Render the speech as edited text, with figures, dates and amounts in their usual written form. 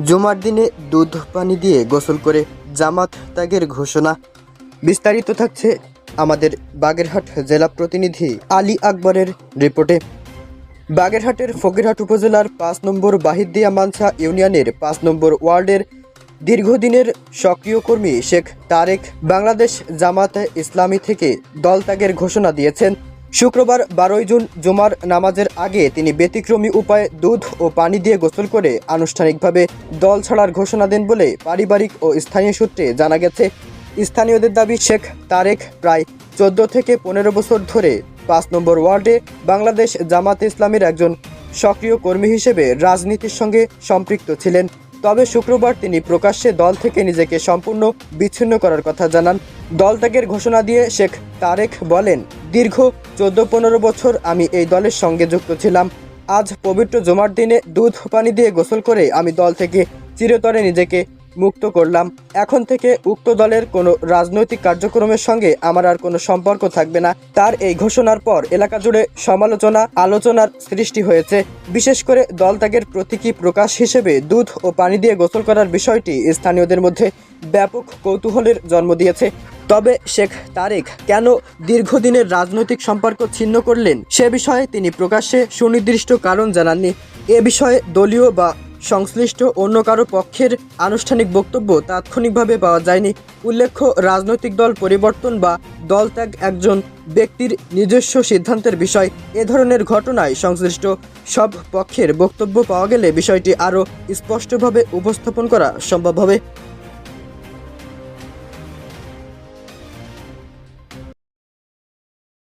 জুমার দিনে দুধ পানি দিয়ে গোসল করে জামাত ত্যাগের ঘোষণা। বিস্তারিত থাকছে আমাদের বাগেরহাট জেলা প্রতিনিধি আলী আকবরের রিপোর্টে। বাগেরহাটের ফকিরহাট উপজেলার ৫ নম্বর বাহিদ্দিয়া মানসা ইউনিয়নের ৫ নম্বর ওয়ার্ডের দীর্ঘদিনের সক্রিয় কর্মী শেখ তারেক বাংলাদেশ জামাতে ইসলামী থেকে দল ত্যাগের ঘোষণা দিয়েছেন। শুক্রবার ১২ জুন জুমার নামাজের আগে তিনি ব্যতিক্রমী উপায়ে দুধ ও পানি দিয়ে গোসল করে আনুষ্ঠানিকভাবে দল ছাড়ার ঘোষণা দেন বলে পারিবারিক ও স্থানীয় সূত্রে জানা গেছে। স্থানীয়দের দাবি, শেখ তারেক প্রায় ১৪ থেকে ১৫ বছর ধরে ৫ নম্বর ওয়ার্ডে বাংলাদেশ জামাতে ইসলামীর একজন সক্রিয় কর্মী হিসেবে রাজনীতির সঙ্গে সম্পৃক্ত ছিলেন। তবে শুক্রবার তিনি প্রকাশ্যে দল থেকে নিজেকে সম্পূর্ণ বিচ্ছিন্ন করার কথা জানান। দল ত্যাগের ঘোষণা দিয়ে শেখ তারেক বলেন, দীর্ঘ ১৪-১৫ বছর আমি এই দলের সঙ্গে যুক্ত ছিলাম। আজ পবিত্র জুমার দিনে দুধ পানি দিয়ে গোসল করে আমি দল থেকে চিরতরে নিজেকে মুক্ত করলাম। এখন থেকে উক্ত দলের কোনো রাজনৈতিক কার্যক্রমের সঙ্গে আমার আর কোনো সম্পর্ক থাকবে না। তার এই ঘোষণার পর এলাকা জুড়ে আলোচনার সৃষ্টি হয়েছে। বিশেষ করে দল ত্যাগের প্রতীকী প্রকাশ হিসেবে দুধ ও পানি দিয়ে গোসল করার বিষয়টি স্থানীয়দের মধ্যে ব্যাপক কৌতূহলের জন্ম দিয়েছে। তবে শেখ তারেক কেন দীর্ঘদিনের রাজনৈতিক সম্পর্ক ছিন্ন করলেন সে বিষয়ে তিনি প্রকাশ্যে সুনির্দিষ্ট কারণ জানাননি। এ বিষয়ে দলীয় বা সংশ্লিষ্ট অন্য কারো পক্ষের আনুষ্ঠানিক বক্তব্য তাৎক্ষণিকভাবে পাওয়া যায়নি। উল্লেখ্য, রাজনৈতিক দল পরিবর্তন বা দল ত্যাগ একজন ব্যক্তির নিজস্ব সিদ্ধান্তের বিষয়। এ ধরনের ঘটনায় সংশ্লিষ্ট সব পক্ষের বক্তব্য পাওয়া গেলে বিষয়টি আরও স্পষ্টভাবে উপস্থাপন করা সম্ভব হবে।